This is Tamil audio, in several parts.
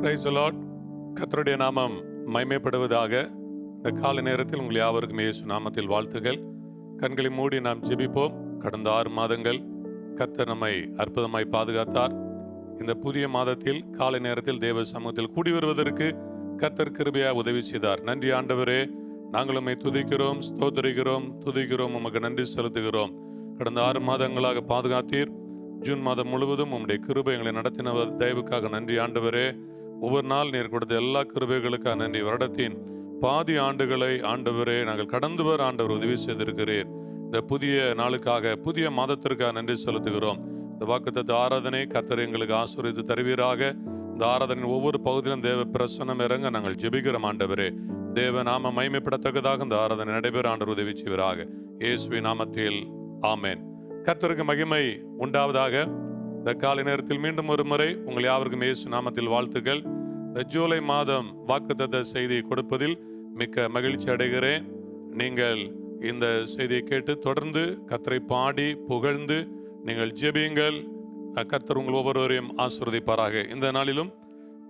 Praise the Lord. கர்த்தருடைய நாமம் மகிமைப்படுவதாக. இந்த காலை நேரத்தில் உங்கள் யாவருக்கும் இயேசு நாமத்தில் வாழ்த்துகள். கண்களை மூடி நாம் ஜெபிப்போம். கடந்த 6 மாதங்கள் கர்த்தர் நம்மை அற்புதமாய் பாதுகாத்தார். இந்த புதிய மாதத்தில் காலை நேரத்தில் தேவ சமூகத்தில் கூடி வருவதற்கு கர்த்தர் கிருபையாக உதவி செய்தார். நன்றி ஆண்டவரே, நாங்கள் உம்மை துதிக்கிறோம், ஸ்தோத்திரிக்கிறோம், துதிக்கிறோம், உமக்கு நன்றி செலுத்துகிறோம். கடந்த 6 மாதங்களாக பாதுகாத்தீர். ஜூன் மாதம் முழுவதும் உம்முடைய கிருபை எங்களை நடத்தின தயவுக்காக நன்றி ஆண்டவரே. ஒவ்வொரு நாள் நீர் கொடுத்த எல்லா கிருபைகளுக்காக நன்றி. வருடத்தின் பாதி ஆண்டுகளை ஆண்டவரே நாங்கள் கடந்து வர ஆண்டவர் உதவி செய்திருக்கிறீர். இந்த புதிய நாளுக்காக, புதிய மாதத்திற்காக நன்றி செலுத்துகிறோம். இந்த வாக்குத்தத்த ஆராதனை கர்த்தர் எங்களுக்கு ஆசீர்வதித்து தருவீராக. இந்த ஆராதனையின் ஒவ்வொரு பகுதியிலும் தேவ பிரசன்னம் இறங்க நாங்கள் ஜெபிக்கிறோம் ஆண்டவரே. தேவ நாம மகிமைப்படத்தக்கதாக இந்த ஆராதனை நடைபெற ஆண்டவர் உதவி செய்வீராக. இயேசுவின் நாமத்தில் ஆமென். கர்த்தருக்கு மகிமை உண்டாவதாக. இந்த காலை நேரத்தில் மீண்டும் ஒரு முறை உங்கள் யாவருக்கும் இயேசு நாமத்தில் வாழ்த்துக்கள். இந்த ஜூலை மாதம் வாக்குத்தத்த செய்தியை கொடுப்பதில் மிக்க மகிழ்ச்சி அடைகிறேன். நீங்கள் இந்த செய்தியை கேட்டு தொடர்ந்து கர்த்தரை பாடி புகழ்ந்து நீங்கள் ஜெபியுங்கள். கர்த்தர் உங்கள் ஒவ்வொருவரையும் ஆசீர்வதிப்பாராக. இந்த நாளிலும்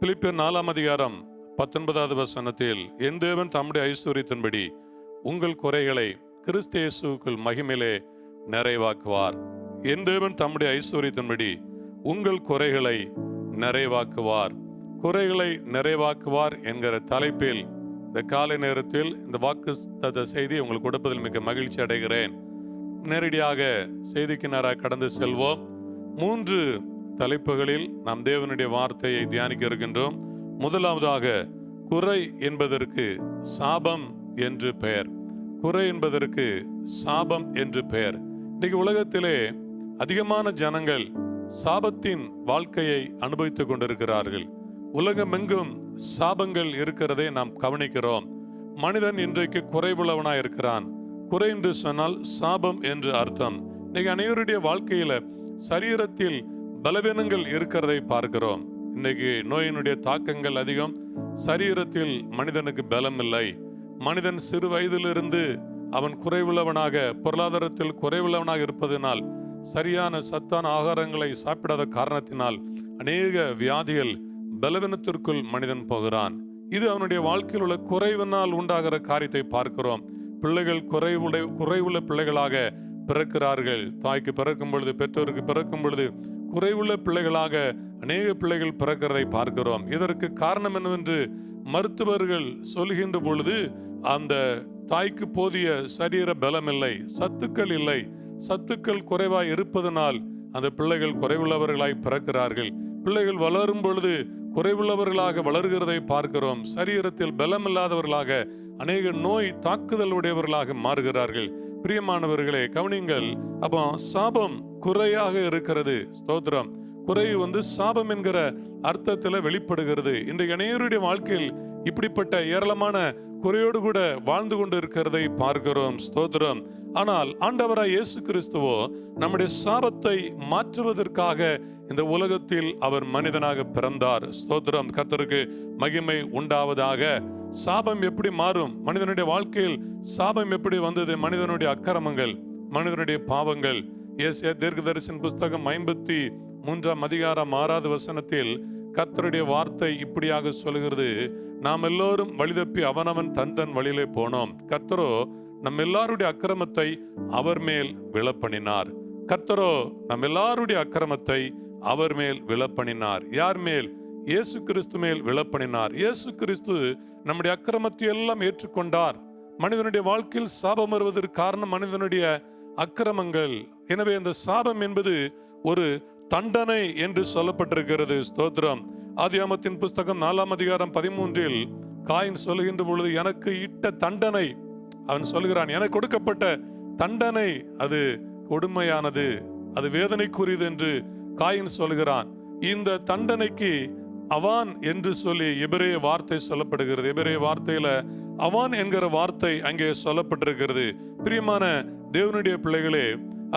பிலிப்பியர் 4 அதிகாரம் 19வது வசனத்தில், என் தேவன் தம்முடைய ஐஸ்வரியத்தின்படி உங்கள் குறைகளை கிறிஸ்து இயேசுவுக்குள் மகிமையிலே நிறைவாக்குவார். என் தேவன் தம்முடைய ஐஸ்வரியத்தின்படி உங்கள் குறைகளை நிறைவாக்குவார். குறைகளை நிறைவாக்குவார் என்கிற தலைப்பில் இந்த காலை நேரத்தில் இந்த வாக்குத்தத்த செய்தி உங்களுக்கு கொடுப்பதில் மிக மகிழ்ச்சி அடைகிறேன். நேரடியாக செய்திக்கு நேராக கடந்து செல்வோம். 3 தலைப்புகளில் நாம் தேவனுடைய வார்த்தையை தியானிக்க இருக்கின்றோம். முதலாவதாக, குறை என்பதற்கு சாபம் என்று பெயர். குறை என்பதற்கு சாபம் என்று பெயர். இன்னைக்கு உலகத்திலே அதிகமான ஜனங்கள் சாபத்தின் வாழ்க்கையை அனுபவித்துக் கொண்டிருக்கிறார்கள். உலகமெங்கும் சாபங்கள் இருக்கிறதை நாம் கவனிக்கிறோம். மனிதன் இன்றைக்கு குறைவுள்ளவனாய் இருக்கிறான். குறை என்று சொன்னால் சாபம் என்று அர்த்தம். இன்னைக்கு அனைவருடைய வாழ்க்கையில சரீரத்தில் பலவீனங்கள் இருக்கிறதை பார்க்கிறோம். இன்னைக்கு நோயினுடைய தாக்கங்கள் அதிகம். சரீரத்தில் மனிதனுக்கு பலம் இல்லை. மனிதன் சிறு வயதிலிருந்து அவன் குறைவுள்ளவனாக, பொருளாதாரத்தில் குறைவுள்ளவனாக இருப்பதனால், சரியான சத்தான ஆகாரங்களை சாப்பிடாத காரணத்தினால் அநேக வியாதிகள், பலவீனத்திற்குள் மனிதன் போகிறான். இது அவனுடைய வாழ்க்கையில் உள்ள குறைவினால் உண்டாகிற காரியத்தை பார்க்கிறோம். பிள்ளைகள் குறைவுள்ள பிள்ளைகளாக பிறக்கிறார்கள். தாய்க்கு பிறக்கும் பொழுது, பெற்றோருக்கு பிறக்கும் பொழுது குறைவுள்ள பிள்ளைகளாக அநேக பிள்ளைகள் பிறக்கிறதை பார்க்கிறோம். இதற்கு காரணம் என்னவென்று மருத்துவர்கள் சொல்கின்ற பொழுது, அந்த தாய்க்கு போதிய சரீர பலம் இல்லை, சத்துக்கள் இல்லை. சத்துக்கள் குறைவாய் இருப்பதனால் அந்த பிள்ளைகள் குறைவுள்ளவர்களாய் பிறக்கிறார்கள். பிள்ளைகள் வளரும் பொழுது குறைவுள்ளவர்களாக வளர்கிறதை பார்க்கிறோம். சரீரத்தில் பலம் இல்லாதவர்களாக, அநேக நோய் தாக்குதல் உடையவர்களாக மாறுகிறார்கள். பிரியமானவர்களே, கவனிங்கள். அப்போ சாபம் குறையாக இருக்கிறது. ஸ்தோத்திரம். குறை சாபம் என்கிற அர்த்தத்தில் வெளிப்படுகிறது. இன்றைக்கு அநேகருடைய வாழ்க்கையில் இப்படிப்பட்ட ஏராளமான குறையோடு கூட வாழ்ந்து கொண்டு இருக்கிறதை பார்க்கிறோம். ஸ்தோத்திரம். ஆனால் ஆண்டவராய் இயேசு கிறிஸ்துவோ நம்முடைய சாபத்தை மாற்றுவதற்காக இந்த உலகத்தில் அவர் மனிதனாக பிறந்தார். ஸ்தோத்திரம். கர்த்தருக்கு மகிமை உண்டாவதாக. சாபம் எப்படி மாறும்? மனிதனுடைய வாழ்க்கையில் சாபம் எப்படி வந்தது? மனிதனுடைய அக்கிரமங்கள், மனிதனுடைய பாவங்கள். ஏசாயா தீர்க்கதரிசன புஸ்தகம் 53 அதிகாரம் 6வது வசனத்தில் கர்த்தருடைய வார்த்தை இப்படியாக சொல்கிறது, நாம் எல்லோரும் வழிதப்பி அவனவன் தன் வழியிலே போனோம். கர்த்தரோ நம் எல்லாருடைய அக்கிரமத்தை அவர் மேல் விழப்பண்ணினார். கர்த்தரோ நம் எல்லாருடைய அக்கிரமத்தை அவர் மேல் விழப்பண்ணினார். யார் மேல்? இயேசு கிறிஸ்து மேல் விழப்பண்ணினார். இயேசு கிறிஸ்து நம்முடைய அக்கிரமத்தை எல்லாம் ஏற்றுக்கொண்டார். மனிதனுடைய வாழ்க்கையில் சாபம் வருவதற்கு காரணம் மனிதனுடைய அக்கிரமங்கள். எனவே அந்த சாபம் என்பது ஒரு தண்டனை என்று சொல்லப்பட்டிருக்கிறது. ஸ்தோத்திரம். ஆதியாகமத்தின் புஸ்தகம் 4 அதிகாரம் 13 காயின் சொல்கின்ற பொழுது, எனக்கு இட்ட தண்டனை, அவன் சொல்கிறான், எனக்கு கொடுக்கப்பட்ட தண்டனை அது கொடுமையானது, அது வேதனைக்குரியது என்று காயின் சொல்கிறான். இந்த தண்டனைக்கு அவான் என்று சொல்லி எபிரேய வார்த்தை சொல்லப்படுகிறது. எபிரேய வார்த்தையில அவான் என்கிற வார்த்தை அங்கே சொல்லப்பட்டிருக்கிறது. பிரியமான தேவனுடைய பிள்ளைகளே,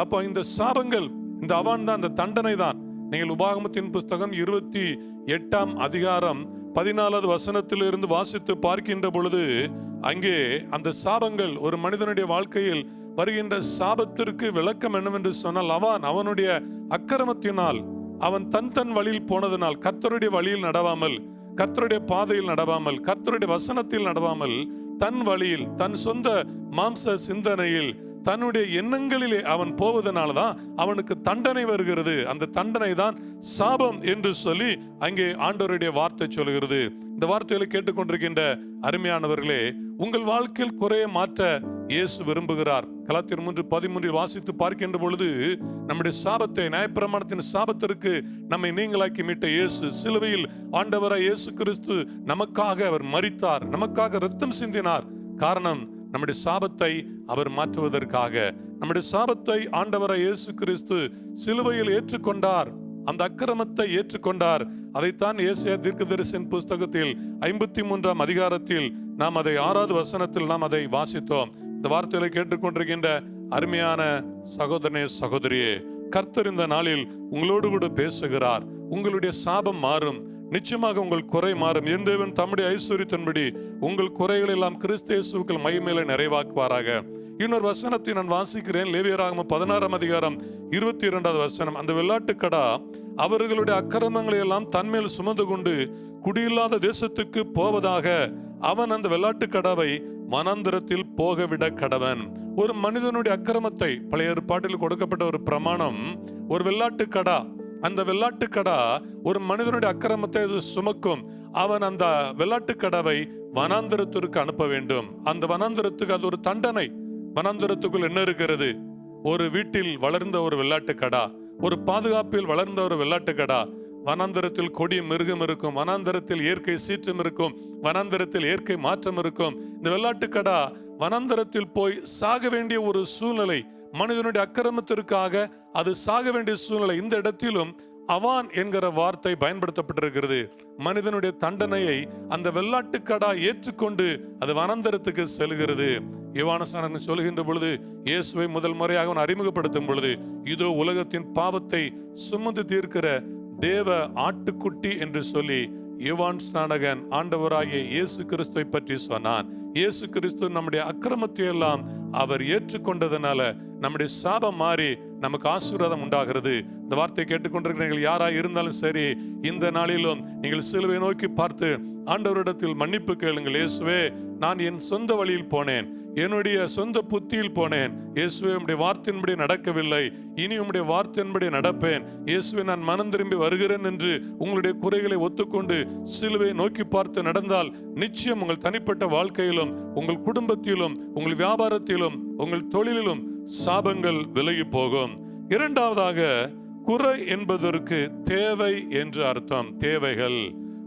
அப்போ இந்த சாபங்கள், இந்த அவான் தான், இந்த தண்டனை தான். நீங்கள் உபாகமத்தின் புஸ்தகம் 28 அதிகாரம் 14வது வசனத்திலிருந்து வாசித்து பார்க்கின்ற பொழுது, அங்கே அந்த சாபங்கள், ஒரு மனிதனுடைய வாழ்க்கையில் வருகின்ற சாபத்திற்கு விளக்கம் என்னவென்று சொன்னால், அவனுடைய அக்கிரமத்தினால், அவன் தன் வழியில் போனதனால், கர்த்தருடைய வழியில் நடவாமல் கர்த்தருடைய பாதையில் நடவாமல், கர்த்தருடைய வசனத்தில் நடவாமல், தன் வழியில், தன் சொந்த மாம்ச சிந்தனையில், தன்னுடைய எண்ணங்களிலே அவன் போவதனாலதான் அவனுக்கு தண்டனை வருகிறது. அந்த தண்டனை தான் சாபம் என்று சொல்லி அங்கே ஆண்டவருடைய வார்த்தை சொல்கிறது. இந்த வார்த்தைகளை கேட்டுக்கொண்டிருக்கின்ற அருமையானவர்களே, உங்கள் வாழ்க்கையில் குறைய மாற்ற இயேசு விரும்புகிறார். கலாத்தியர் 3:13 வாசித்து பார்க்கின்ற பொழுது, நம்முடைய சாபத்தை, நியாயப்பிரமாணத்தின் சாபத்திற்கு நம்மை நீங்களாக்கி மீட்ட இயேசு சிலுவையில் ஆண்டவராய் இயேசு கிறிஸ்து நமக்காக அவர் மரித்தார், நமக்காக இரத்தம் சிந்தினார். காரணம், நம்முடைய சாபத்தை அவர் மாற்றுவதற்காக. நம்முடைய சாபத்தை ஆண்டவராய் இயேசு கிறிஸ்து சிலுவையில் ஏற்றுக்கொண்டார், அந்த அக்கிரமத்தை ஏற்றுக்கொண்டார். அதைத்தான் ஏசாயா தீர்க்கதரிசியின் புஸ்தகத்தில் 53ஆம் அதிகாரத்தில் நாம் அதை 6வது வசனத்தில் நாம் அதை வாசித்தோம். இந்த வார்த்தைகளை கேட்டுக்கொண்டிருக்கின்ற அருமையான சகோதரனே, சகோதரியே, கர்த்தர் இந்த நாளில் உங்களோடு கூட பேசுகிறார். உங்களுடைய சாபம் மாறும், நிச்சயமாக உங்கள் குறை மாறும். என் தேவன் தம்முடைய ஐஸ்வரியத்தின்படி உங்கள் குறைகள் எல்லாம் கிறிஸ்து இயேசுவுக்குள் மகிமையிலே நிறைவாக்குவாராக. இன்னொரு வசனத்தை நான் வாசிக்கிறேன். லேவியராகமம் 16ஆம் அதிகாரம் 22வது வசனம். அந்த வெள்ளாட்டுக்கடா அவர்களுடைய அக்கிரமங்களை எல்லாம் தன்மேல் சுமந்து கொண்டு குடியில்லாத தேசத்துக்கு போவதாக அவன் அந்த வெள்ளாட்டுக்கடாவை வனாந்திரத்தில் போகவிட கடவன். ஒரு மனிதனுடைய அக்கிரமத்தை, பழைய ஏற்பாட்டில் கொடுக்கப்பட்ட ஒரு பிரமாணம், ஒரு வெள்ளாட்டுக்கடா, அந்த வெள்ளாட்டுக்கடா ஒரு மனிதனுடைய அக்கிரமத்தை சுமக்கும். அவன் அந்த வெள்ளாட்டுக்கடாவை வனாந்திரத்திற்கு அனுப்ப வேண்டும். அந்த வனாந்திரத்துக்கு அது ஒரு தண்டனை. வனாந்திரத்துக்குள் என்ன இருக்கிறது? ஒரு வீட்டில் வளர்ந்த ஒரு வெள்ளாட்டுக்கடா, ஒரு பாதுகாப்பில் வளர்ந்த ஒரு வெள்ளாட்டுக்கடா. வனாந்தரத்தில் கொடிய மிருகம் இருக்கும், வனாந்தரத்தில் இயற்கை சீற்றம் இருக்கும், வனாந்தரத்தில் இயற்கை மாற்றம் இருக்கும். இந்த வெள்ளாட்டுக்கடா வனாந்தரத்தில் போய் சாக வேண்டிய ஒரு சூழ்நிலை, மனிதனுடைய அக்கிரமத்திற்காக அது சாக வேண்டிய சூழ்நிலை. இந்த இடத்திலும் அவான் என்கிற வார்த்தை பயன்படுத்தப்பட்டிருக்கிறது. மனிதனுடைய தண்டனையை அந்த வெள்ளாட்டுக்கடா ஏற்றுக்கொண்டு அது வனாந்தரத்துக்கு செல்கிறது. யோவானஸ்நானன் சொல்கின்ற பொழுது, இயேசுவை முதல் முறையாக அவன் அறிமுகப்படுத்தும் பொழுது, இதோ உலகத்தின் பாவத்தை சுமந்து தீர்க்கிற தேவ ஆட்டுக்குட்டி என்று சொல்லி யோவான் ஸ்நானகன் ஆண்டவராகிய இயேசு கிறிஸ்துவை பற்றி சொன்னான். இயேசு கிறிஸ்து நம்முடைய அக்கிரமத்தை எல்லாம் அவர் ஏற்றுக்கொண்டதனால நம்முடைய சாபம் மாறி நமக்கு ஆசீர்வாதம் உண்டாகிறது. இந்த வார்த்தையை கேட்டுக்கொண்டிருக்கிற நீங்கள் யாராய் இருந்தாலும் சரி, இந்த நாளிலும் நீங்கள் சிலுவை நோக்கி பார்த்து ஆண்டவரிடத்தில் மன்னிப்பு கேளுங்கள். இயேசுவே, நான் என் சொந்த வழியில் போனேன், என்னுடைய சொந்த புத்தியில் போனேன். இயேசுவே, உம்முடைய வார்த்தையின்படி நடக்கவில்லை, இனி உம்முடைய வார்த்தையின்படி நடப்பேன். இயேசுவே, நான் மனம் திரும்பி வருகிறேன் என்று உங்களுடைய குறைகளை ஒத்துக்கொண்டு சிலுவை நோக்கி பார்த்து நடந்தால் நிச்சயம் உங்கள் தனிப்பட்ட வாழ்க்கையிலும், உங்கள் குடும்பத்திலும், உங்கள் வியாபாரத்திலும், உங்கள் தொழிலிலும் சாபங்கள் விலகி போகும். இரண்டாவதாக, குறை என்பதற்கு தேவை என்று அர்த்தம். தேவைகள்.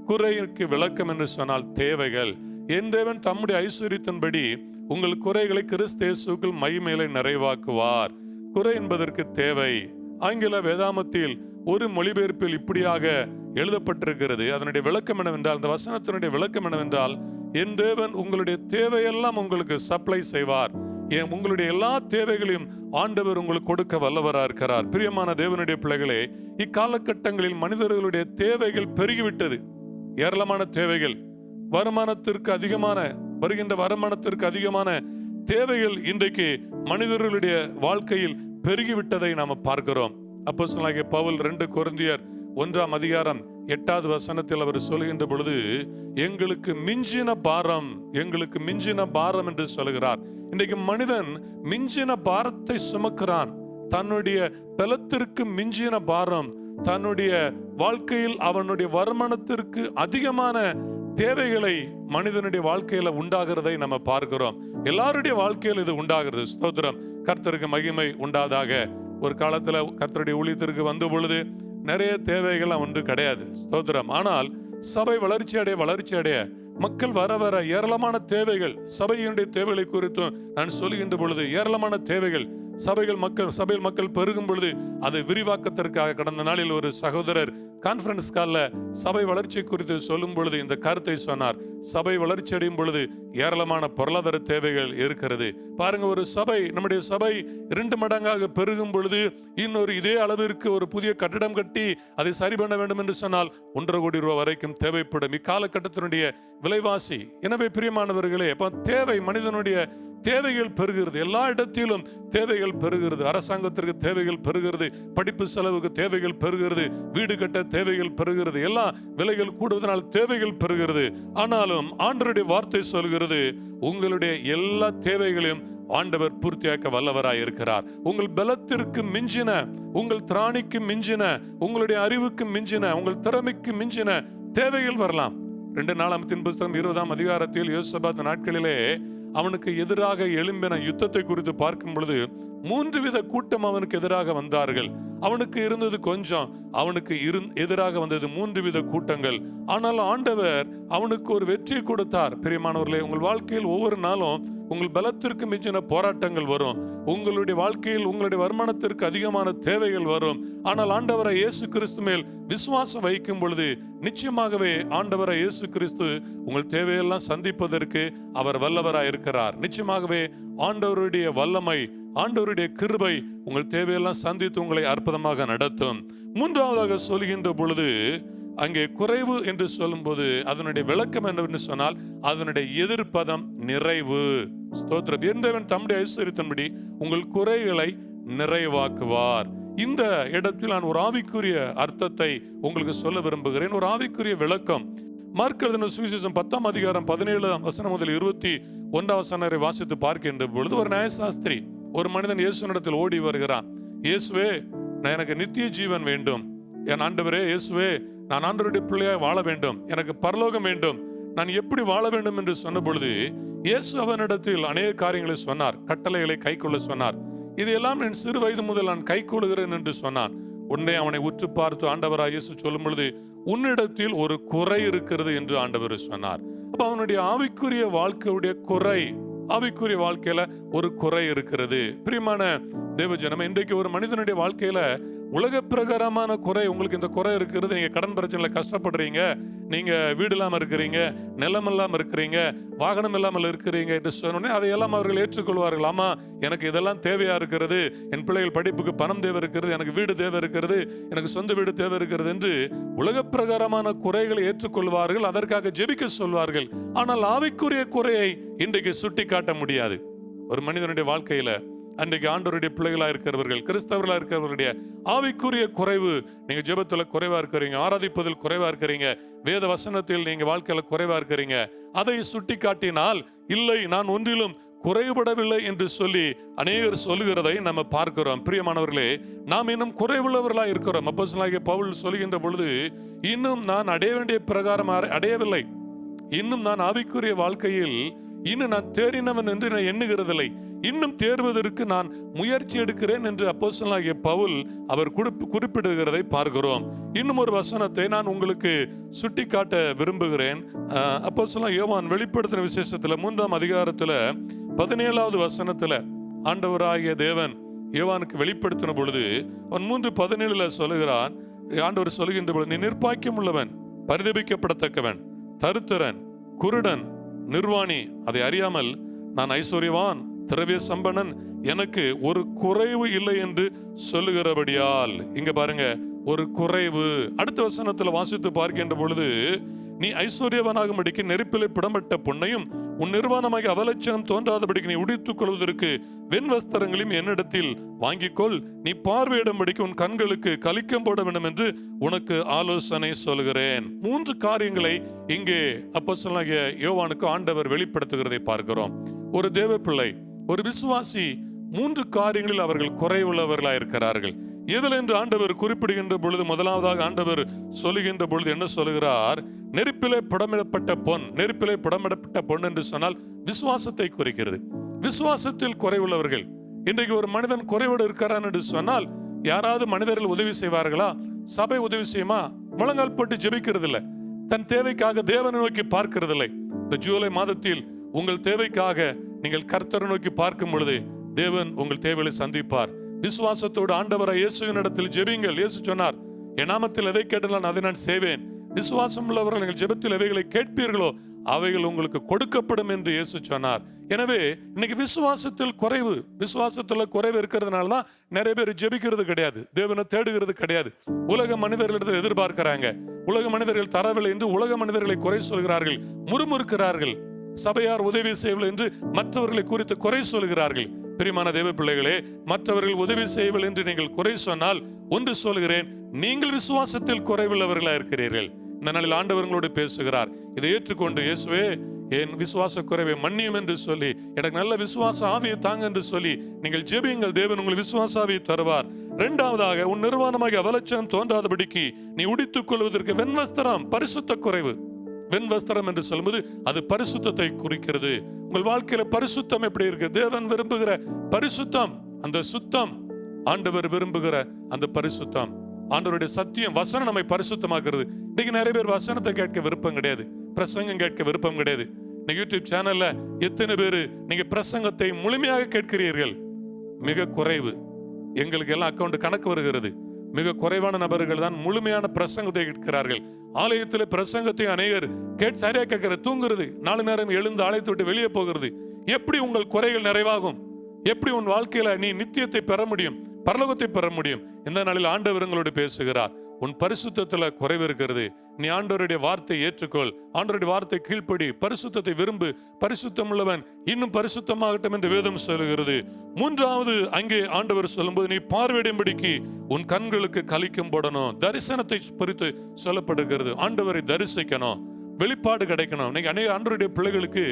குறைக்கு விளக்கம் என்று சொன்னால் தேவைகள். என் தேவன் தம்முடைய ஐஸ்வரியத்தின்படி உங்கள் குறைகளை கிறிஸ்து இயேசுவுக்குள் மகிமையிலே நிறைவாக்குவார். குறை என்பதற்கு தேவை. ஆங்கில வேதாமத்தில் ஒரு மொழிபெயர்ப்பில் இப்படியாக எழுதப்பட்டிருக்கிறது. அதனுடைய விளக்கம் என்னவென்றால், அந்த வசனத்தினுடைய விளக்கம் என்னவென்றால், என் தேவன் உங்களுடைய தேவையெல்லாம் உங்களுக்கு சப்ளை செய்வார். உங்களுடைய எல்லா தேவைகளையும் ஆண்டவர் உங்களுக்கு கொடுக்க வல்லவராக இருக்கிறார். பிரியமான தேவனுடைய பிள்ளைகளே, இக்காலகட்டங்களில் மனிதர்களுடைய தேவைகள் பெருகிவிட்டது. ஏராளமான தேவைகள், வருமானத்திற்கு அதிகமான, வருகின்ற வருமானத்திற்கு அதிகமான தேவைகள் இன்றைக்கு மனிதர்களுடைய வாழ்க்கையில் பெருகிவிட்டதை நாம் பார்க்கிறோம். அப்போஸ்தலனாகிய பவுல் 2 கொரிந்தியர் 1ஆம் அதிகாரம் 8வது வசனத்தில் அவர் சொல்கின்ற பொழுது, எங்களுக்கு மிஞ்சின பாரம், எங்களுக்கு மிஞ்சின பாரம் என்று சொல்கிறார். இன்றைக்கு மனிதன் மிஞ்சின பாரத்தை சுமக்கிறான். தன்னுடைய பலத்திற்கு மிஞ்சின பாரம், தன்னுடைய வாழ்க்கையில் அவனுடைய வருமானத்திற்கு அதிகமான தேவைகளை மனிதனுடைய வாழ்க்கையில உண்டாகிறதை நம்ம பார்க்கிறோம். எல்லாருடைய வாழ்க்கையில் இது உண்டாகிறது. ஸ்தோத்திரம், கர்த்தருக்கு மகிமை உண்டாதாக. ஒரு காலத்துல கர்த்தருடைய ஊழியத்திற்கு வந்த பொழுது நிறைய தேவைகள் ஒன்று கிடையாது. ஸ்தோத்திரம். ஆனால் சபை வளர்ச்சி அடைய மக்கள் வர வர ஏராளமான தேவைகள், சபையினுடைய தேவைகளை குறித்தும் நான் சொல்லுகின்ற பொழுது ஏராளமான தேவைகள், சபையில் மக்கள் பெருகும் பொழுது அதை விரிவாக்கத்திற்காக கடந்த நாளில் ஒரு சகோதரர் கான்ஃபரன்ஸ் காலில் சபை வளர்ச்சி குறித்து சொல்லும் பொழுது இந்த கருத்தை சொன்னார். சபை வளர்ச்சி அடையும் பொழுது ஏராளமான பொருளாதார தேவைகள் இருக்கிறது. பாருங்க, ஒரு சபை, நம்முடைய சபை 2 மடங்காக பெருகும் பொழுது இன்னொரு இதே அளவிற்கு ஒரு புதிய கட்டிடம் கட்டி அதை சரி பண்ண வேண்டும் என்று சொன்னால் 1.5 கோடி ரூபாய் வரைக்கும் தேவைப்படும். இக்காலகட்டத்தினுடைய விலைவாசி. எனவே பிரியமானவர்களே, தேவை, மனிதனுடைய தேவைகள் பெருகிறது. எல்லா இடத்திலும் தேவைகள் பெருகிறது. அரசாங்கத்திற்கு தேவைகள் பெருகிறது, படிப்பு செலவுக்கு தேவைகள் பெருகிறது, வீடு கட்ட தேவைகள் பெருகிறது, எல்லா விலைகள் கூடுவதனால் தேவைகள் பெருகிறது. ஆனாலும் ஆண்டவருடைய வார்த்தை சொல்கிறது, உங்களுடைய எல்லா தேவைகளையும் ஆண்டவர் பூர்த்தியாக்க வல்லவராய் இருக்கிறார். உங்கள் பலத்திற்கு மிஞ்சின, உங்கள் திராணிக்கு மிஞ்சின, உங்களுடைய அறிவுக்கு மிஞ்சின, உங்கள் திறமைக்கு மிஞ்சின தேவைகள் வரலாம். 2 நாளாகமத்தின் புஸ்தகம் 20ஆம் அதிகாரத்தில் யோசபாத் நாட்களிலே அவனுக்கு எதிராக எழும்பின யுத்தத்தை குறித்து பார்க்கும் பொழுது 3 வித கூட்டம் அவனுக்கு எதிராக வந்தார்கள். அவனுக்கு இருந்தது கொஞ்சம், அவனுக்கு எதிராக வந்தது 3 வித கூட்டங்கள். ஆனால் ஆண்டவர் அவனுக்கு ஒரு வெற்றி கொடுத்தார். பிரியமானவர்களே, உங்கள் வாழ்க்கையில் ஒவ்வொரு நாளும் உங்கள் பலத்திற்கு மிஞ்சின போராட்டங்கள் வரும். உங்களுடைய வாழ்க்கையில் உங்களுடைய வருமானத்திற்கு அதிகமான தேவைகள் வரும். ஆனால் ஆண்டவரை இயேசு கிறிஸ்து மேல் விசுவாசம் வைக்கும் பொழுது நிச்சயமாகவே ஆண்டவரை இயேசு கிறிஸ்து உங்கள் தேவையெல்லாம் சந்திப்பதற்கு அவர் வல்லவராய் இருக்கிறார். நிச்சயமாகவே ஆண்டவருடைய வல்லமை, ஆண்டவருடைய கிருபை உங்கள் தேவையெல்லாம் சந்தித்து உங்களை அற்புதமாக நடத்தும். 3ஆவதாக சொல்கின்ற பொழுது, அங்கே குறைவு என்று சொல்லும்போது அதனுடைய விளக்கம் என்னவென்று சொன்னால், அதனுடைய எதிர்ப்பதம் நிறைவு. ஸ்தோத்திரம். தேவன் தம்முடைய ஐஸ்வரியத்தின்படி உங்கள் குறைகளை நிறைவாக்குவார். இந்த இடத்தில் நான் ஒரு ஆவிக்குரிய அர்த்தத்தை உங்களுக்கு சொல்ல விரும்புகிறேன், ஒரு ஆவிக்குரிய விளக்கம். மார்க் எழுதின சுவிசேஷம் 10ஆம் அதிகாரம் 17ஆம் வசனம் முதல் 21ஆம் வசனம் வரை வாசித்து பார்க்கின்ற பொழுது, ஒரு நியாயசாஸ்திரி ஒரு மனிதன் இயேசுவினிடத்தில் ஓடி வருகிறான். இயேசுவே, எனக்கு நித்திய ஜீவன் வேண்டும். என் ஆண்டவரே, இயேசுவே, நான் ஆண்டவருடைய பிள்ளையாய் வாழ வேண்டும், எனக்கு பரலோகம் வேண்டும், நான் எப்படி வாழ வேண்டும் என்று சொன்ன பொழுது இயேசு அவனிடத்தில் அநேக காரியங்களை சொன்னார். கட்டளைகளை கைக்கொள்ள சொன்னார். இதையெல்லாம் என் சிறு வயது முதல் நான் கைக்கொள்கிறேன் என்று சொன்னான். உடனே அவனை உற்று பார்த்து ஆண்டவராய் இயேசு சொல்லும் பொழுது, உன்னிடத்தில் ஒரு குறை இருக்கிறது என்று ஆண்டவர் சொன்னார். அப்ப அவனுடைய ஆவிக்குரிய வாழ்க்கையுடைய குறை, ஆவிக்குரிய வாழ்க்கையில ஒரு குறை இருக்கிறது. பிரியமான தேவஜனம், இன்றைக்கு ஒரு மனிதனுடைய வாழ்க்கையில உலக பிரகாரமான குறை, உங்களுக்கு இந்த குறை இருக்கிறது, நீங்க கடன் பிரச்சனையில கஷ்டப்படுறீங்க, நீங்க வீடு இல்லாம இருக்கிறீங்க, நிலம் இல்லாம இருக்கிறீங்க, வாகனம் இல்லாமல் இருக்கிறீங்க என்று சொன்னோடனே அதையெல்லாம் அவர்கள் ஏற்றுக்கொள்வார்கள். ஆமா, எனக்கு இதெல்லாம் தேவையா இருக்கிறது, என் பிள்ளைகள் படிப்புக்கு பணம் தேவை இருக்கிறது, எனக்கு வீடு தேவை இருக்கிறது, எனக்கு சொந்த வீடு தேவை இருக்கிறது என்று உலக பிரகாரமான குறைகளை ஏற்றுக்கொள்வார்கள், அதற்காக ஜெபிக்க சொல்வார்கள். ஆனால் ஆவிக்குரிய குறையை இன்றைக்கு சுட்டி காட்ட முடியாது. ஒரு மனிதனுடைய வாழ்க்கையில அன்றைக்கு ஆண்டவருடைய பிள்ளைகளா இருக்கிறவர்கள், கிறிஸ்தவர்களா இருக்கிறவர்களுடைய ஆவிக்குரிய குறைவு, நீங்க ஜெபத்துல குறைவா இருக்கிறீங்க, ஆராதிப்பதில் குறைவா இருக்கிறீங்க, வேத வசனத்தில் நீங்க வாழ்க்கையில குறைவா இருக்கிறீங்க, அதை சுட்டி காட்டினால் இல்லை, நான் ஒன்றிலும் குறைபடவில்லை என்று சொல்லி அநேகர் சொல்லுகிறதை நம்ம பார்க்கிறோம். பிரியமானவர்களே, நாம் இன்னும் குறைவுள்ளவர்களா இருக்கிறோம். அப்போஸ்தலனாகிய பவுல் சொல்கின்ற பொழுது, இன்னும் நான் அடைய வேண்டிய பிரகாரம் அடையவில்லை, இன்னும் நான் ஆவிக்குரிய வாழ்க்கையில் இன்னும் நான் தேறினவன் என்று நான் எண்ணுகிறதில்லை, இன்னும் தேர்வதற்கு நான் முயற்சி எடுக்கிறேன் என்று அப்போஸ்தலனாகிய பவுல் அவர் குறிப்பிடுகிறதை பார்க்கிறோம். இன்னும் ஒரு வசனத்தை நான் உங்களுக்கு சுட்டிக்காட்ட விரும்புகிறேன். அப்போஸ்தலனாகிய யோவான் வெளிப்படுத்தின விசேஷத்துல 3ஆம் அதிகாரத்துல 17ஆவது வசனத்துல ஆண்டவராகிய தேவன் யோவானுக்கு வெளிப்படுத்தின பொழுது அவன் 3:17 சொல்லுகிறான். ஆண்டவர் சொல்லுகின்ற பொழுது, நீ நிர்பாக்கியம் உள்ளவன், பரிதபிக்கப்படத்தக்கவன், தருத்திரன், குருடன், நிர்வாணி, அதை அறியாமல் நான் ஐஸ்வர்யவான், திரவிய சம்பனன், எனக்கு ஒரு குறைவு இல்லை என்று சொல்லுகிறபடியால். இங்க பாருங்க, ஒரு குறைவு. அடுத்த வசனத்துல வாசித்து பார்க்கின்ற பொழுது, நீ ஐஸ்வர்யவனாகும்படிக்கு நெருப்பிலே புடம்பட்ட பொன்னையும் உன் நிர்வாணமாகி அவலட்சணம் தோன்றாதபடிக்கு நீ உடுத்துக் கொள்வதற்கு வெண் வஸ்திரங்களையும் என்னிடத்தில் வாங்கிக்கொள், நீ பார்வையிடும்படிக்கு உன் கண்களுக்கு கலிக்கம் போட வேண்டும் என்று உனக்கு ஆலோசனை சொல்கிறேன். 3 காரியங்களை இங்கே அப்போஸ்தலனாகிய யோவானுக்கு ஆண்டவர் வெளிப்படுத்துகிறதை பார்க்கிறோம். ஒரு தேவ பிள்ளை, ஒரு விசுவாசி 3 காரியங்களில் அவர்கள் குறைவுள்ளவர்களாக இருக்கிறார்கள். எதில் என்று ஆண்டவர் குறிப்பிடுகின்ற பொழுது, முதலாவதாக ஆண்டவர் சொல்லுகின்ற பொழுது என்ன சொல்லுகிறார்? நெருப்பிலே புடமிடப்பட்ட பொன். நெருப்பிலே புடமிடப்பட்ட பொன் என்று சொன்னால் விசுவாசத்தை குறிக்கிறது. விசுவாசத்தில் குறைவுள்ளவர்கள். இன்றைக்கு ஒரு மனிதன் குறைவோடு இருக்கிறான் என்று சொன்னால் யாராவது மனிதர்கள் உதவி செய்வார்களா? சபை உதவி செய்யுமா? முழங்கால் போட்டு ஜெபிக்கிறது இல்லை, தன் தேவைக்காக தேவனை நோக்கி பார்க்கிறது இல்லை. இந்த ஜூலை மாதத்தில் உங்கள் தேவைக்காக நீங்கள் கர்த்தரை நோக்கி பார்க்கும் பொழுது தேவன் உங்கள் தேவைகளை சந்திப்பார். விசுவாசத்தோடு ஆண்டவரை இயேசுவின் இடத்தில் ஜெபிங்கள். இயேசு சொன்னார், என் நாமத்தில் எதை கேட்டாலும் அதை நான் செய்வேன். விசுவாசம் உள்ளவர்கள் நீங்கள் ஜெபத்தில் எவைகளை கேட்பீர்களோ அவைகள் உங்களுக்கு கொடுக்கப்படும் என்று இயேசு சொன்னார். எனவே இன்னைக்கு விசுவாசத்தில் குறைவு, விசுவாசத்துல குறைவு இருக்கிறதுனால தான் நிறைய பேர் ஜெபிக்கிறது கிடையாது, தேவனை தேடுகிறது கிடையாது. உலக மனிதர்களிடத்தில் எதிர்பார்க்கிறாங்க, உலக மனிதர்கள் தரவில்லை என்று உலக மனிதர்களை குறை சொல்கிறார்கள், முறுமுறுக்கிறார்கள். சபையார் உதவி செய்யவில்லை என்று மற்றவர்களை குறித்து குறை சொல்கிறார்கள். பிரியமான தேவ பிள்ளைகளே, மற்றவர்கள் உதவி செய்யவில்லை என்று நீங்கள் குறை சொன்னால் ஒன்று சொல்கிறேன், நீங்கள் விசுவாசத்தில் குறைவுள்ளவர்களா இருக்கிறீர்கள். இந்த நாளில் ஆண்டவர்களோடு பேசுகிறார். இதை ஏற்றுக்கொண்டு, இயேசுவே என் விசுவாச குறைவை மன்னியும் என்று சொல்லி, எனக்கு நல்ல விசுவாச ஆவியை தாங்க என்று சொல்லி நீங்கள் ஜெபியுங்கள். தேவன் உங்கள் விசுவாச ஆவியை தருவார். இரண்டாவதாக, உன் நிர்வாணமாக அவலட்சணம் தோன்றாதபடிக்கு நீ உடித்துக் கொள்வதற்கு வெண்வஸ்திரம், பரிசுத்த குறைவு. வெண்வஸ்திரம் என்று சொல்லும்போது அது பரிசுத்தத்தை குறிக்கிறது. உங்கள் வாழ்க்கையில பரிசுத்தம் எப்படி இருக்கு? தேவன் விரும்புகிற பரிசுத்தம், அந்த சுத்தம், ஆண்டவர் விரும்புகிற அந்த பரிசுத்தம், ஆண்டவருடைய சத்தியம், வசனம் நம்மை பரிசுத்தமாக்குறது. இன்னைக்கு நிறைய பேர் வசனத்தை கேட்க விருப்பம் கிடையாது, பிரசங்கம் கேட்க விருப்பம் கிடையாது. யூடியூப் சேனல்ல எத்தனை பேரு நீங்க பிரசங்கத்தை முழுமையாக கேட்கிறீர்கள்? மிக குறைவு. எங்களுக்கு எல்லாம் அக்கௌண்ட் கணக்கு வருகிறது. மிக குறைவான நபர்கள் தான் முழுமையான பிரசங்கத்தை கேட்கிறார்கள். ஆலயத்தில் பிரசங்கத்தை அநேகர் சரியா கேட்கிற தூங்குறது, 4 நேரம் எழுந்து ஆலயத்தை விட்டு வெளியே போகிறது. எப்படி உங்கள் குறைகள் நிறைவாகும்? எப்படி உன் வாழ்க்கையில நீ நித்தியத்தை பெற முடியும், பரலோகத்தை பெற முடியும்? இந்த நாளில் ஆண்டவர் உங்களோடு பேசுகிறார். உன் பரிசுத்தத்துல குறைவு இருக்கிறது. நீ ஆண்டவருடைய வார்த்தையை ஏற்றுக்கொள், ஆண்டவருடைய வார்த்தை கீழ்ப்படி, பரிசுத்தத்தை விரும்பு. பரிசுத்தம் உள்ளவன் இன்னும் பரிசுத்தமாகட்டும் என்று வேதம் சொல்லுகிறது. மூன்றாவது, அங்கே ஆண்டவர் சொல்லும்போது, நீ பார்வையிடும்படிக்கு உன் கண்களுக்கு கலிக்கும் போடணும். தரிசனத்தை குறித்து சொல்லப்படுகிறது. ஆண்டவரை தரிசிக்கணும், வெளிப்பாடு கிடைக்கணும். நீங்க அநேக ஆண்டவருடைய பிள்ளைகளுக்கு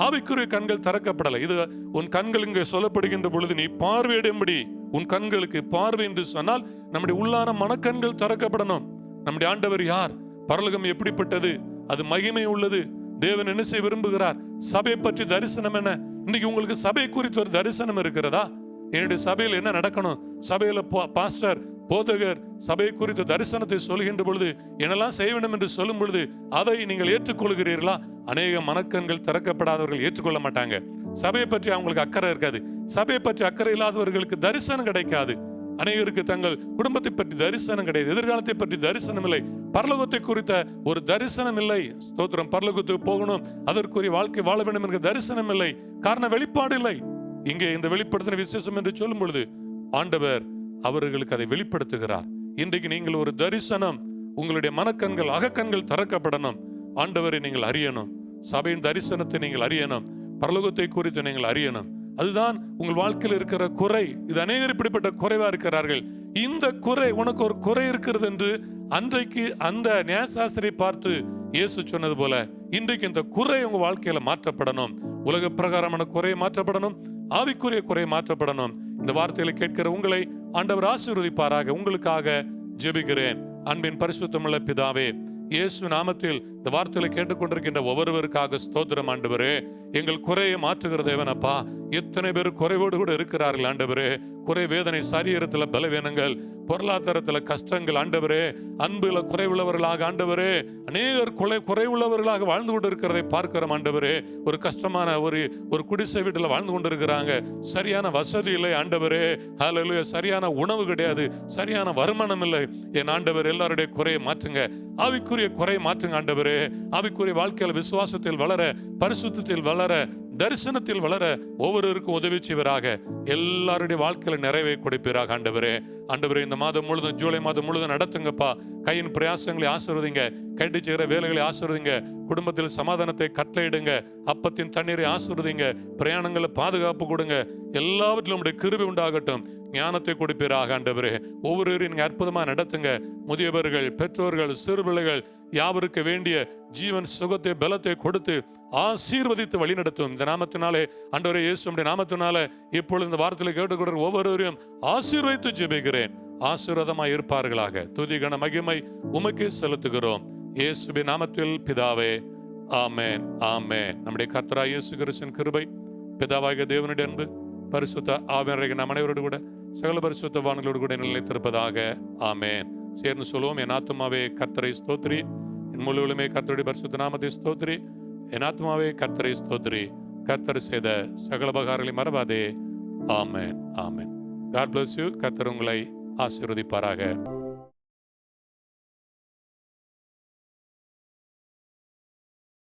ஆவிக்குரிய கண்கள் திறக்கப்படலை. இது உன் கண்கள் இங்கே சொல்லப்படுகின்ற பொழுது, நீ பார்வையிடும்படி உன் கண்களுக்கு, பார்வை என்று சொன்னால் நம்முடைய உள்ளான மனக்கண்கள் திறக்கப்படணும். நம்முடைய ஆண்டவர் யார்? பரலோகம் எப்படிப்பட்டது? அது மகிமை உள்ளது. தேவன் என்ன செய்ய விரும்புகிறார்? சபையை பற்றி தரிசனம் என்ன? இன்னைக்கு உங்களுக்கு சபை குறித்து ஒரு தரிசனம் இருக்கிறதா? என்னுடைய சபையில் என்ன நடக்கணும்? சபையில பாஸ்டர், போதகர் சபை குறித்த தரிசனத்தை சொல்கின்ற பொழுது என்னெல்லாம் செய்ய வேண்டும் என்று சொல்லும் பொழுது அதை நீங்கள் ஏற்றுக்கொள்கிறீர்களா? அநேக மனக்கண்கள் திறக்கப்படாதவர்கள் ஏற்றுக்கொள்ள மாட்டாங்க. சபையை பற்றி அவங்களுக்கு அக்கறை இருக்காது. சபையை பற்றி அக்கறை இல்லாதவர்களுக்கு தரிசனம் கிடைக்காது. அநேகருக்கு தங்கள் குடும்பத்தை பற்றி தரிசனம் கிடையாது, எதிர்காலத்தை பற்றி தரிசனம் இல்லை, பரலோகத்தை குறித்த ஒரு தரிசனம் இல்லை. ஸ்தோத்திரம். பரலோகத்துக்கு போகணும், அதற்குரிய வாழ்க்கை வாழ வேண்டும் என்கிற தரிசனம் இல்லை. காரணம், வெளிப்பாடு இல்லை. இங்கே இந்த வெளிப்படுத்தின விசேஷம் என்று சொல்லும் பொழுது ஆண்டவர் அவர்களுக்கு அதை வெளிப்படுத்துகிறார். இன்றைக்கு நீங்கள் ஒரு தரிசனம், உங்களுடைய மனக்கண்கள், அகக்கண்கள் திறக்கப்படணும். ஆண்டவரை நீங்கள் அறியணும், சபையின் தரிசனத்தை நீங்கள் அறியணும், பரலோகத்தை குறித்து நீங்கள் அறியணும். அதுதான் உங்கள் வாழ்க்கையில் இருக்கிற குறை. இது அநேகர் இப்படிப்பட்ட குறைவா இருக்கிறார்கள். இந்த குறை, உனக்கு ஒரு குறை இருக்கிறது என்று அன்றைக்கு அந்த நியாயசாஸ்திரியை பார்த்து இயேசு சொன்னது போல, இன்றைக்கு இந்த குறை உங்க வாழ்க்கையில மாற்றப்படணும். உலக பிரகாரமான குறை மாற்றப்படணும், ஆவிக்குரிய குறை மாற்றப்படணும். இந்த வார்த்தைகளை கேட்கிற உங்களை ஆண்டவர் ஆசீர்வதிப்பாராக. உங்களுக்காக ஜெபிக்கிறேன். அன்பின் பரிசுத்தமுள்ள பிதாவே, இயேசு நாமத்தில் இந்த வார்த்தைகளை கேட்டுக்கொண்டிருக்கின்ற ஒவ்வொருவருக்காக ஸ்தோத்திரம். ஆண்டவரே, எங்கள் குறையை மாற்றுகிற தேவனப்பா. எத்தனை பேர் குறைவோடு கூட இருக்கிறார்கள் ஆண்டவரே. குறை வேதனை, சரீரத்துல பலவீனங்கள், பொருளாதாரத்துல கஷ்டங்கள் ஆண்டவரே, அன்புல குறைவுள்ளவர்களாக ஆண்டவரே, அநேகர் குறைவுள்ளவர்களாக வாழ்ந்து கொண்டு இருக்கிறதை பார்க்கிறோம் ஆண்டவரே. ஒரு கஷ்டமான ஒரு குடிசை வீட்டுல வாழ்ந்து கொண்டிருக்கிறாங்க. சரியான வசதி இல்லை ஆண்டவரே. ஹல்லேலூயா. சரியான உணவு கிடையாது, சரியான வருமானம் இல்லை. என் ஆண்டவர், எல்லாருடைய குறையை மாற்றுங்க, ஆவிக்குரிய குறையை மாற்றுங்க ஆண்டவரே. ஆவிக்குரிய வாழ்க்கையில் விசுவாசத்தில் வளர, பரிசுத்தத்தில் வளர, தரிசனத்தில் வளர ஒவ்வொருவருக்கும் உதவி செய்வராக. எல்லாருடைய வாழ்க்கையில நிறைவை கொடுப்பீராக ஆண்டவரே. ஆண்டவரே, இந்த மாதம் முழுதும், ஜூலை மாதம் முழுதும் நடத்துங்கப்பா. கையின் பிரயாசங்களை ஆசீர்வதிங்க, கைட்டு செய்கிற வேலைகளை ஆசீர்வதிங்க, குடும்பத்தில் சமாதானத்தை கட்டளையிடுங்க, அப்பத்தின் தண்ணீரை ஆசீர்வதிங்க, பிரயாணங்களை பாதுகாப்பு கொடுங்க. எல்லாவற்றிலும் உடைய கிருபை உண்டாகட்டும். ஞானத்தை கொடுப்பீராக ஆண்டவரே. ஒவ்வொருவரையும் நீங்க அற்புதமா நடத்துங்க. முதியவர்கள், பெற்றோர்கள், சிறுபிள்ளைகள் யாவருக்கு வேண்டிய ஜீவன், சுகத்தை, பலத்தை கொடுத்து ஆசீர்வதித்து வழி நடத்தும். இந்த நாமத்தினாலே ஆண்டவரே, இயேசுவின் நாமத்தினாலே இப்பொழுது இந்த வார்த்தையை கேட்டுக்கொண்டு ஒவ்வொருவரையும் ஆசீர்வதித்து ஜெபிக்கிறேன். ஆசீர்வாதமாய் இருப்பார்களாக. துதி கன மகிமை உமக்கே செலுத்துகிறோம், இயேசுவின் நாமத்தில் பிதாவே. ஆமென், ஆமென். நம்முடைய கர்த்தராகிய இயேசு கிறிஸ்துவின் கிருபை, பிதாவாகிய தேவனுடைய அன்பு, பரிசுத்த ஆவியானவராகிய நம் அனைவரோடு கூட, சகல பரிசுத்தவான்களோடு கூட நிலைத்திருப்பதாக. ஆமென். சேர்ந்து சொல்லுவோம். என் ஆத்துமாவே கர்த்தரை ஸ்தோத்திரி, என் முழுவதுமே கர்த்தருடைய பரிசுத்த நாமத்தை ஸ்தோத்திரி. என் ஆத்துமாவே கர்த்தரை ஸ்தோத்திரி, கர்த்தர் செய்த சகல உபகாரங்களை மறவாதே. ஆமென், ஆமென். God bless you. கர்த்தர் உங்களை ஆசீர்வதிப்பாராக.